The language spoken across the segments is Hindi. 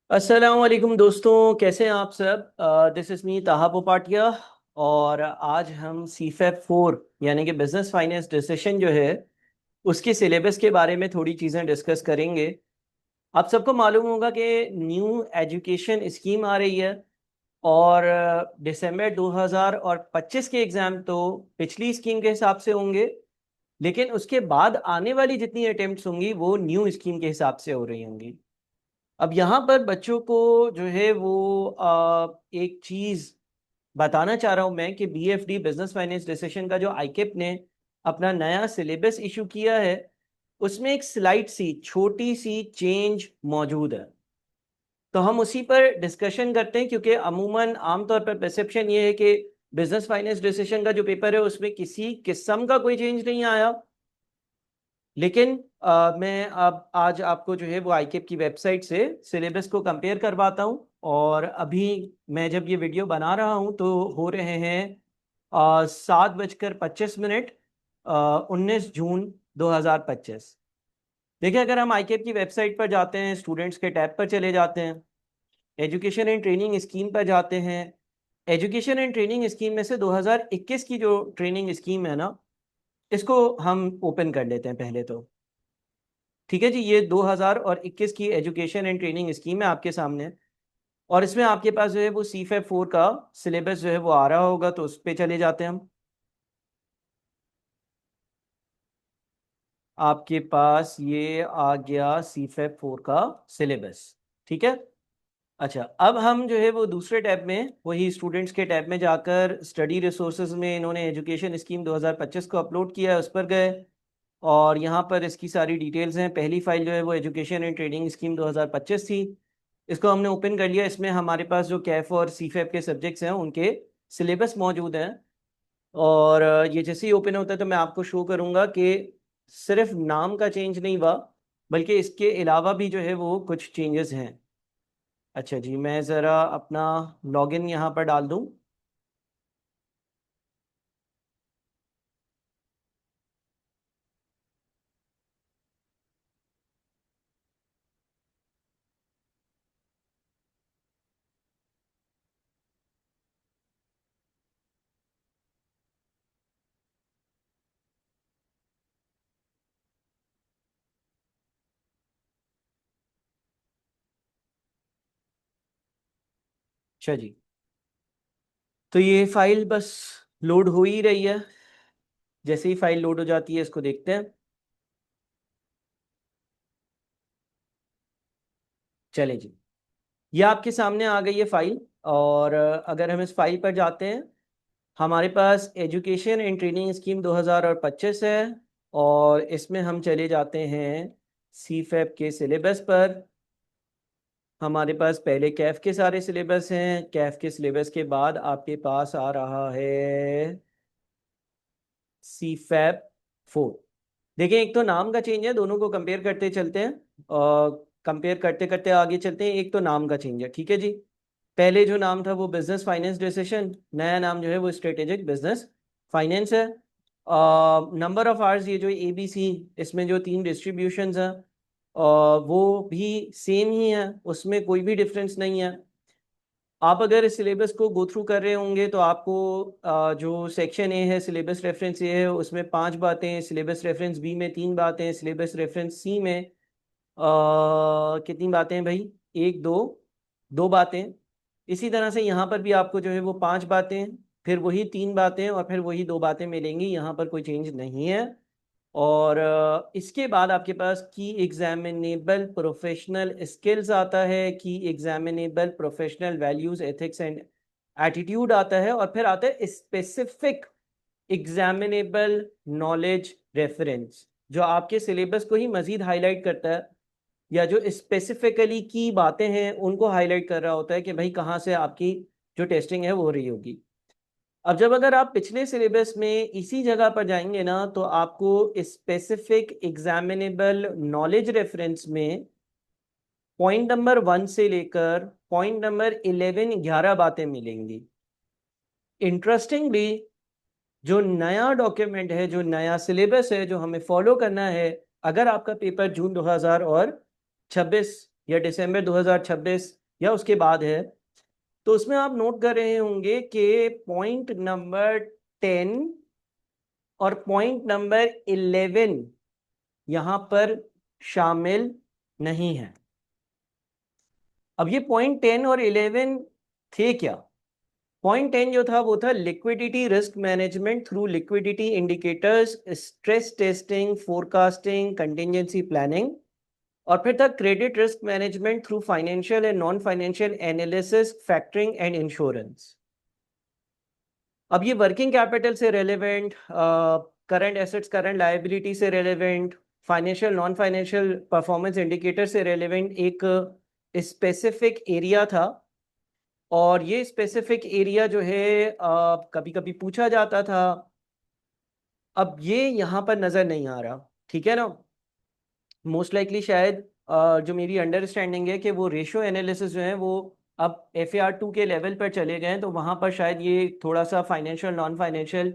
अस्सलाम वालेकुम दोस्तों, कैसे हैं आप सब। दिस इज़ मी ताहा पोपाटिया। और आज हम CFAP 4 यानी कि बिजनेस फाइनेंस डिसीजन जो है उसके सिलेबस के बारे में थोड़ी चीज़ें डिस्कस करेंगे। आप सबको मालूम होगा कि न्यू एजुकेशन स्कीम आ रही है और दिसंबर 2025 के एग्ज़ाम तो पिछली स्कीम के हिसाब से होंगे, लेकिन उसके बाद आने वाली जितनी अटेम्प्ट्स होंगी वो न्यू स्कीम के हिसाब से हो रही होंगी। अब यहाँ पर बच्चों को जो है वो एक चीज़ बताना चाह रहा हूँ मैं कि BFD बिजनेस फाइनेंस डिसीजन का जो आईकेप ने अपना नया सिलेबस इशू किया है उसमें एक स्लाइड सी छोटी सी चेंज मौजूद है। तो हम उसी पर डिस्कशन करते हैं, क्योंकि अमूमन आमतौर पर परसेप्शन ये है कि बिजनेस फाइनेंस डिसीजन का जो पेपर है उसमें किसी किस्म का कोई चेंज नहीं आया। लेकिन मैं अब आज आपको जो है वो आईकेप की वेबसाइट से सिलेबस को कंपेयर करवाता हूँ। और अभी मैं जब ये वीडियो बना रहा हूँ तो हो रहे हैं 7:25 19 जून 2025। देखिए, अगर हम आईकेप की वेबसाइट पर जाते हैं, स्टूडेंट्स के टैब पर चले जाते हैं, एजुकेशन एंड ट्रेनिंग स्कीम पर जाते हैं। एजुकेशन एंड ट्रेनिंग स्कीम में से 2021 की जो ट्रेनिंग स्कीम है ना, इसको हम ओपन कर लेते हैं पहले तो। ठीक है जी, ये 2021 की एजुकेशन एंड ट्रेनिंग स्कीम है आपके सामने। और इसमें आपके पास जो है वो CFAP 4 का सिलेबस जो है वो आ रहा होगा, तो उस पर चले जाते हैं हम। आपके पास ये आ गया CFAP 4 का सिलेबस। ठीक है। अच्छा, अब हम जो है वो दूसरे टैब में, वही स्टूडेंट्स के टैब में जाकर स्टडी रिसोर्सेज में इन्होंने एजुकेशन स्कीम 2025 को अपलोड किया है, उस पर गए। और यहाँ पर इसकी सारी डिटेल्स हैं। पहली फाइल जो है वो एजुकेशन एंड ट्रेनिंग स्कीम 2025 थी। इसको हमने ओपन कर लिया। इसमें हमारे पास जो कैफ और CFAP के सब्जेक्ट्स हैं उनके सिलेबस मौजूद हैं। और ये जैसे ही ओपन होता है तो मैं आपको शो करूँगा कि सिर्फ नाम का चेंज नहीं हुआ, बल्कि इसके अलावा भी जो है वो कुछ चेंजेस हैं। अच्छा जी, मैं ज़रा अपना लॉगिन यहाँ पर डाल दूँ। अच्छा जी, तो ये फाइल बस लोड हो ही रही है। जैसे ही फाइल लोड हो जाती है इसको देखते हैं। चले जी, ये आपके सामने आ गई है फाइल। और अगर हम इस फाइल पर जाते हैं, हमारे पास एजुकेशन एंड ट्रेनिंग स्कीम 2025 है। और इसमें हम चले जाते हैं CFAP के सिलेबस पर। हमारे पास पहले कैफ के सारे सिलेबस हैं। कैफ के सिलेबस के बाद आपके पास आ रहा है CFAP 4। देखिए, एक तो नाम का चेंज है, दोनों को कंपेयर करते चलते हैं। और कंपेयर करते करते आगे चलते हैं। एक तो नाम का चेंज है, ठीक है जी। पहले जो नाम था वो बिजनेस फाइनेंस डिसीजन, नया नाम जो है वो स्ट्रेटेजिक बिजनेस फाइनेंस है। नंबर ऑफ आवर्स, ये जो ABC, इसमें जो 3 डिस्ट्रीब्यूशंस हैं वो भी सेम ही है, उसमें कोई भी डिफरेंस नहीं है। आप अगर इस सिलेबस को गो थ्रू कर रहे होंगे तो आपको जो सेक्शन A है, सिलेबस रेफरेंस A है, उसमें 5 बातें, सिलेबस रेफरेंस B में 3 बातें, सिलेबस रेफरेंस C में कितनी बातें हैं भाई? एक, दो, 2 बातें। इसी तरह से यहाँ पर भी आपको जो है वो 5 बातें, फिर वही 3 बातें और फिर वही 2 बातें मिलेंगी। यहाँ पर कोई चेंज नहीं है। और इसके बाद आपके पास की एग्जामिनेबल प्रोफेशनल स्किल्स आता है, की examinable professional values, ethics and attitude आता है। और फिर आता है स्पेसिफिक एग्जामिनेबल नॉलेज रेफरेंस, जो आपके सिलेबस को ही मजीद हाईलाइट करता है, या जो स्पेसिफिकली की बातें हैं उनको हाईलाइट कर रहा होता है कि भाई कहाँ से आपकी जो टेस्टिंग है वो हो रही होगी। अब जब अगर आप पिछले सिलेबस में इसी जगह पर जाएंगे ना, तो आपको स्पेसिफिक एग्जामिनेबल नॉलेज रेफरेंस में पॉइंट नंबर 1 से लेकर पॉइंट नंबर 11 11 बातें मिलेंगी। इंटरेस्टिंगली, जो नया डॉक्यूमेंट है, जो नया सिलेबस है जो हमें फॉलो करना है, अगर आपका पेपर जून 2026 या दिसंबर 2026 या उसके बाद है, तो उसमें आप नोट कर रहे होंगे कि पॉइंट नंबर 10 और पॉइंट नंबर 11 यहां पर शामिल नहीं है। अब ये पॉइंट 10 और 11 थे क्या? पॉइंट 10 जो था वो था liquidity risk management through liquidity indicators, stress testing, forecasting, contingency planning. और फिर था credit risk management through financial and non financial analysis, factoring and insurance. अब ये वर्किंग कैपिटल से relevant, current assets current liability से relevant, financial non financial performance indicator से रेलेवेंट एक स्पेसिफिक एरिया था। और ये स्पेसिफिक एरिया जो है कभी कभी पूछा जाता था। अब ये यहाँ पर नज़र नहीं आ रहा, ठीक है ना। मोस्ट लाइकली शायद जो मेरी अंडरस्टैंडिंग है कि वो रेशियो एनालिसिस जो है वो अब FAR 2 के लेवल पर चले गए हैं, तो वहाँ पर शायद ये थोड़ा सा financial non financial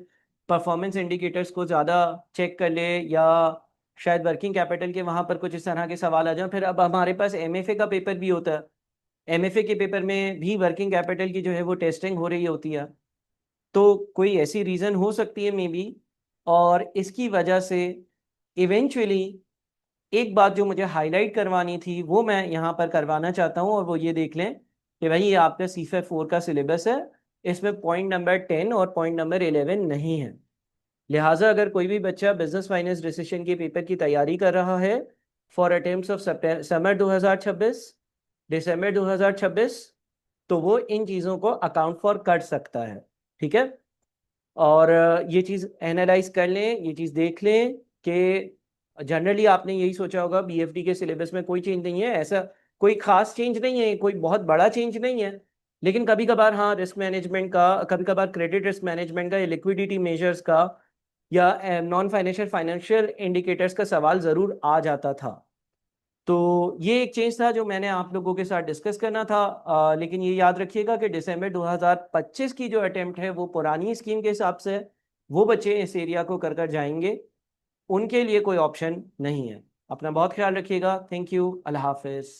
performance indicators को ज़्यादा चेक कर ले, या शायद वर्किंग कैपिटल के वहाँ पर कुछ इस तरह के सवाल आ जाएं। फिर अब हमारे पास MFA का पेपर भी होता है, MFA के पेपर में भी वर्किंग कैपिटल की जो है वो टेस्टिंग हो रही होती है। तो कोई ऐसी रीज़न हो सकती है मे बी, और इसकी वजह से इवेंचुअली एक बात जो मुझे हाईलाइट करवानी थी वो मैं यहाँ पर करवाना चाहता हूँ, और वो ये देख लें कि भाई ये आपका CFA 4 का सिलेबस है, इसमें पॉइंट नंबर 10 और पॉइंट नंबर 11 नहीं है। लिहाजा अगर कोई भी बच्चा बिजनेस फाइनेंस डिसीजन के पेपर की तैयारी कर रहा है फॉर अटेम्प्ट्स ऑफ समर 2026, दिसंबर 2026, तो वो इन चीज़ों को अकाउंट फॉर कर सकता है। ठीक है। और ये चीज़ एनालाइज कर लें, ये चीज़ देख लें कि जनरली आपने यही सोचा होगा BFD के सिलेबस में कोई चेंज नहीं है, ऐसा कोई खास चेंज नहीं है, कोई बहुत बड़ा चेंज नहीं है। लेकिन कभी कभार हाँ रिस्क मैनेजमेंट का, कभी कभार क्रेडिट रिस्क मैनेजमेंट का, या लिक्विडिटी मेजर्स का, या नॉन फाइनेंशियल फाइनेंशियल इंडिकेटर्स का सवाल ज़रूर आ जाता था। तो ये एक चेंज था जो मैंने आप लोगों के साथ डिस्कस करना था। लेकिन ये याद रखिएगा कि दिसंबर 2025 की जो अटेम्प्ट है वो पुरानी स्कीम के हिसाब से है। वो बच्चे इस एरिया को कर कर जाएंगे, उनके लिए कोई ऑप्शन नहीं है। अपना बहुत ख्याल रखिएगा। Thank you. अल्लाह हाफिज़।